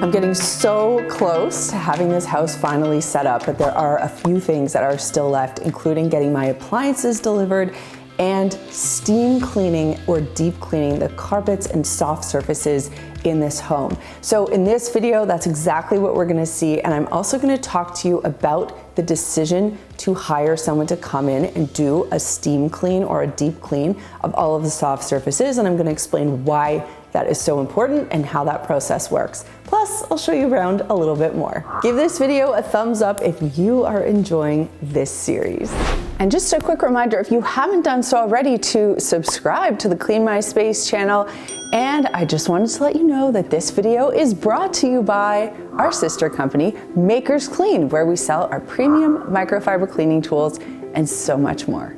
I'm getting so close to having this house finally set up, but there are a few things that are still left, including getting my appliances delivered and steam cleaning or deep cleaning the carpets and soft surfaces in this home. So in this video, that's exactly what we're gonna see. And I'm also gonna talk to you about the decision to hire someone to come in and do a steam clean or a deep clean of all of the soft surfaces. And I'm gonna explain why that is so important and how that process works. Plus, I'll show you around a little bit more. Give this video a thumbs up if you are enjoying this series. And just a quick reminder, if you haven't done so already, to subscribe to the Clean My Space channel. And I just wanted to let you know that this video is brought to you by our sister company, Makers Clean, where we sell our premium microfiber cleaning tools and so much more.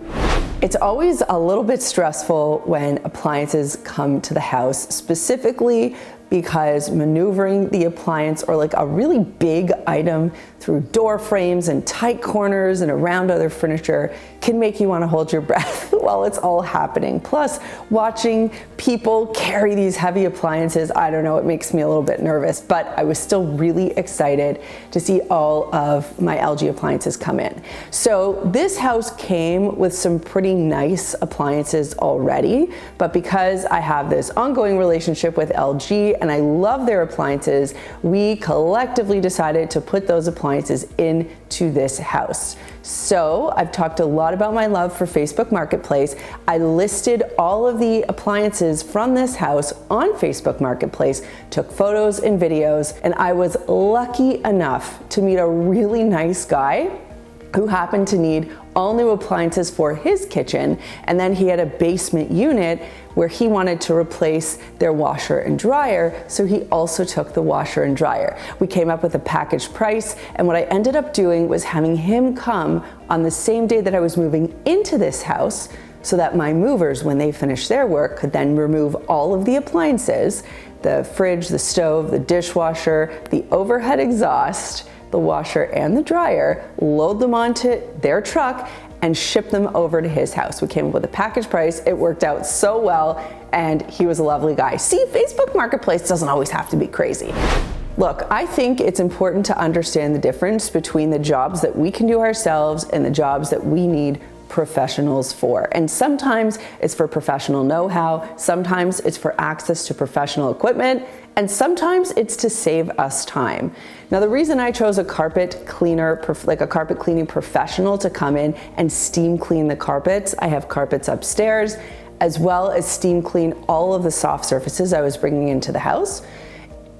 It's always a little bit stressful when appliances come to the house, specifically because maneuvering the appliance or like a really big item through door frames and tight corners and around other furniture can make you want to hold your breath while it's all happening. Plus, watching people carry these heavy appliances, I don't know, it makes me a little bit nervous, but I was still really excited to see all of my LG appliances come in. So this house came with some pretty nice appliances already, but because I have this ongoing relationship with LG and I love their appliances, we collectively decided to put those appliances into this house. So I've talked a lot about my love for Facebook Marketplace. I listed all of the appliances from this house on Facebook Marketplace, took photos and videos, and I was lucky enough to meet a really nice guy who happened to need all new appliances for his kitchen, and then he had a basement unit where he wanted to replace their washer and dryer, so he also took the washer and dryer. We came up with a package price, and what I ended up doing was having him come on the same day that I was moving into this house, so that my movers, when they finished their work, could then remove all of the appliances, the fridge, the stove, the dishwasher, the overhead exhaust, the washer and the dryer, load them onto their truck and ship them over to his house. We came up with a package price. It worked out so well, and he was a lovely guy. See, Facebook Marketplace doesn't always have to be crazy. Look, I think it's important to understand the difference between the jobs that we can do ourselves and the jobs that we need professionals for. And sometimes it's for professional know-how, sometimes it's for access to professional equipment, and sometimes it's to save us time. Now, the reason I chose a carpet cleaner, like a carpet cleaning professional to come in and steam clean the carpets, I have carpets upstairs, as well as steam clean all of the soft surfaces I was bringing into the house,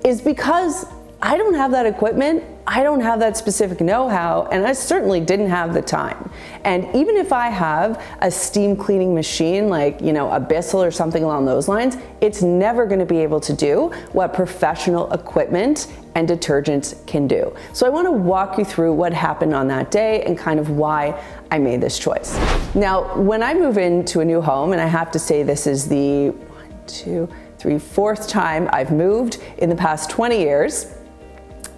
is because I don't have that equipment, I don't have that specific know-how, and I certainly didn't have the time. And even if I have a steam cleaning machine, like, you know, a Bissell or something along those lines, it's never gonna be able to do what professional equipment and detergents can do. So I wanna walk you through what happened on that day and kind of why I made this choice. Now, when I move into a new home, and I have to say this is the fourth time I've moved in the past 20 years,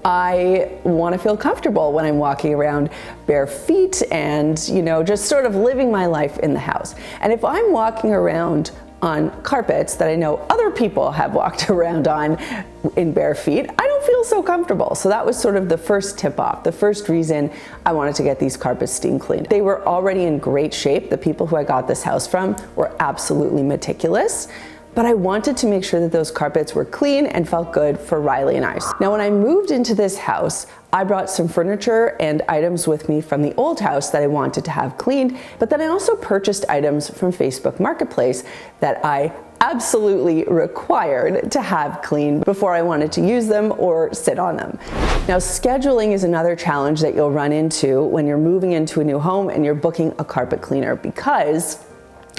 I want to feel comfortable when I'm walking around bare feet and, you know, just sort of living my life in the house. And if I'm walking around on carpets that I know other people have walked around on in bare feet, I don't feel so comfortable. So that was sort of the first tip off, the first reason I wanted to get these carpets steam cleaned. They were already in great shape. The people who I got this house from were absolutely meticulous. But I wanted to make sure that those carpets were clean and felt good for Riley and I. Now, when I moved into this house, I brought some furniture and items with me from the old house that I wanted to have cleaned, but then I also purchased items from Facebook Marketplace that I absolutely required to have cleaned before I wanted to use them or sit on them. Now, scheduling is another challenge that you'll run into when you're moving into a new home and you're booking a carpet cleaner, because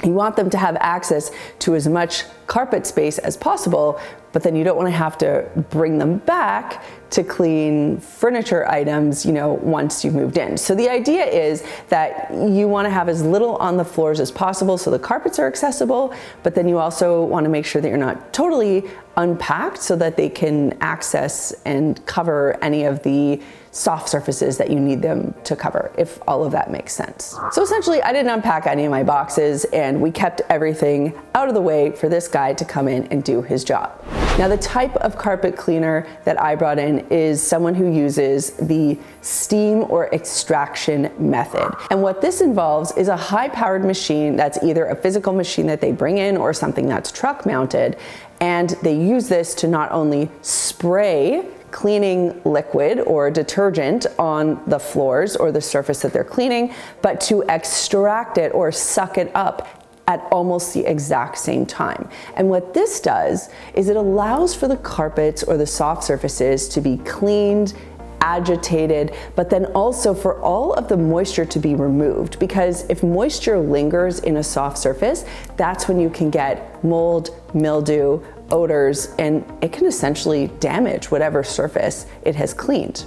you want them to have access to as much carpet space as possible, but then you don't want to have to bring them back to clean furniture items, you know, once you've moved in. So the idea is that you want to have as little on the floors as possible so the carpets are accessible, but then you also want to make sure that you're not totally unpacked so that they can access and cover any of the soft surfaces that you need them to cover, if all of that makes sense. So essentially, I didn't unpack any of my boxes, and we kept everything out of the way for this guy to come in and do his job. Now, the type of carpet cleaner that I brought in is someone who uses the steam or extraction method. And what this involves is a high-powered machine that's either a physical machine that they bring in or something that's truck mounted. And they use this to not only spray cleaning liquid or detergent on the floors or the surface that they're cleaning, but to extract it or suck it up at almost the exact same time. And what this does is it allows for the carpets or the soft surfaces to be cleaned, agitated, but then also for all of the moisture to be removed, because if moisture lingers in a soft surface, that's when you can get mold, mildew, odors, and it can essentially damage whatever surface it has cleaned.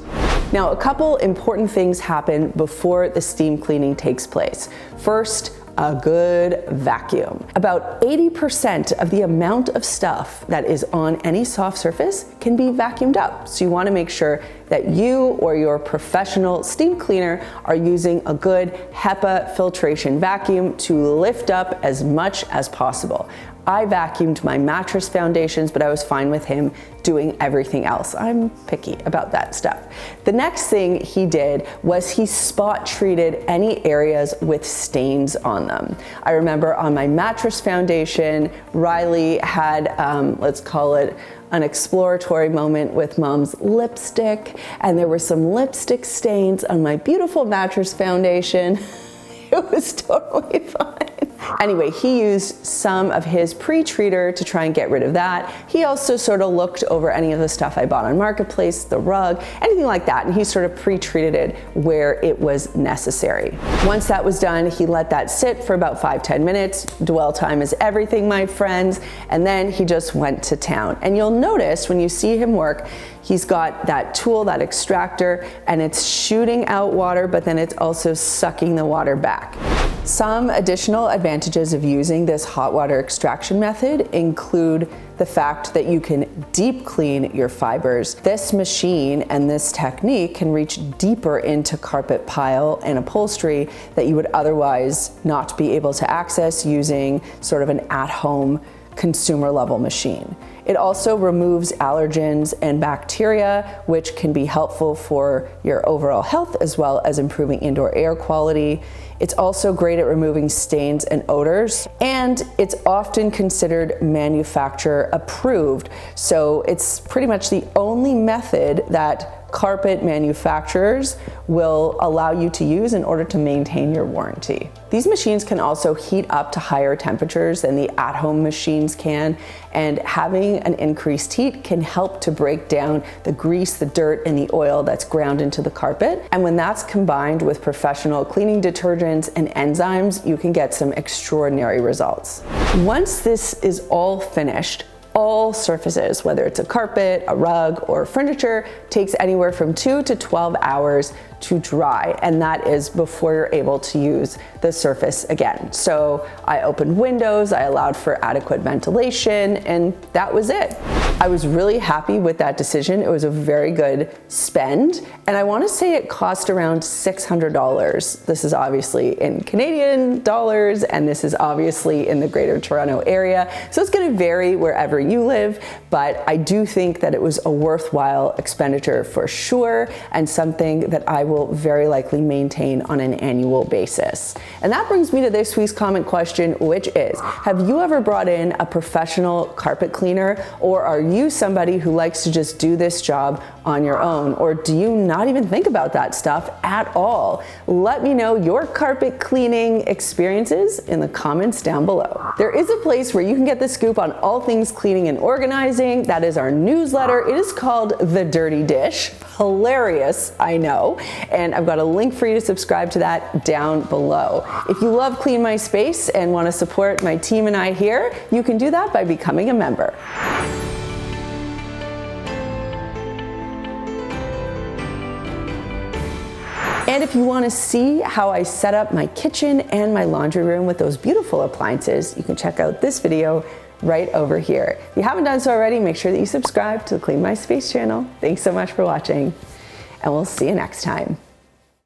Now, a couple important things happen before the steam cleaning takes place. First, a good vacuum. About 80% of the amount of stuff that is on any soft surface can be vacuumed up. So you want to make sure that you or your professional steam cleaner are using a good HEPA filtration vacuum to lift up as much as possible. I vacuumed my mattress foundations, but I was fine with him doing everything else. I'm picky about that stuff. The next thing he did was he spot treated any areas with stains on them. I remember on my mattress foundation, Riley had, let's call it, an exploratory moment with mom's lipstick, and there were some lipstick stains on my beautiful mattress foundation. It was totally fine. Anyway, he used some of his pre-treater to try and get rid of that. He also sort of looked over any of the stuff I bought on Marketplace, the rug, anything like that, and he sort of pre-treated it where it was necessary. Once that was done, he let that sit for about 5-10 minutes. Dwell time is everything, my friends, and then he just went to town. And you'll notice when you see him work, he's got that tool, that extractor, and it's shooting out water, but then it's also sucking the water back. Some additional advantages of using this hot water extraction method include the fact that you can deep clean your fibers. This machine and this technique can reach deeper into carpet pile and upholstery that you would otherwise not be able to access using sort of an at-home consumer level machine. It also removes allergens and bacteria, which can be helpful for your overall health as well as improving indoor air quality. It's also great at removing stains and odors, and it's often considered manufacturer approved. So it's pretty much the only method that carpet manufacturers will allow you to use in order to maintain your warranty. These machines can also heat up to higher temperatures than the at-home machines can, and having an increased heat can help to break down the grease, the dirt, and the oil that's ground into the carpet. And when that's combined with professional cleaning detergents and enzymes, you can get some extraordinary results. Once this is all finished, all surfaces, whether it's a carpet, a rug, or furniture, takes anywhere from 2 to 12 hours to dry, and that is before you're able to use the surface again. So I opened windows, I allowed for adequate ventilation, and that was it. I was really happy with that decision. It was a very good spend, and I want to say it cost around $600. This is obviously in Canadian dollars, and this is obviously in the Greater Toronto area, so it's going to vary wherever you live, but I do think that it was a worthwhile expenditure for sure, and something that I will very likely maintain on an annual basis. And that brings me to this week's comment question, which is, have you ever brought in a professional carpet cleaner, or are you somebody who likes to just do this job on your own, or do you not even think about that stuff at all? Let me know your carpet cleaning experiences in the comments down below. There is a place where you can get the scoop on all things cleaning and organizing. That is our newsletter. It is called The Dirty Dish. Hilarious, I know. And I've got a link for you to subscribe to that down below. If you love Clean My Space and want to support my team and I here, you can do that by becoming a member. And if you want to see how I set up my kitchen and my laundry room with those beautiful appliances, you can check out this video right over here. If you haven't done so already, make sure that you subscribe to the Clean My Space channel. Thanks so much for watching, and we'll see you next time.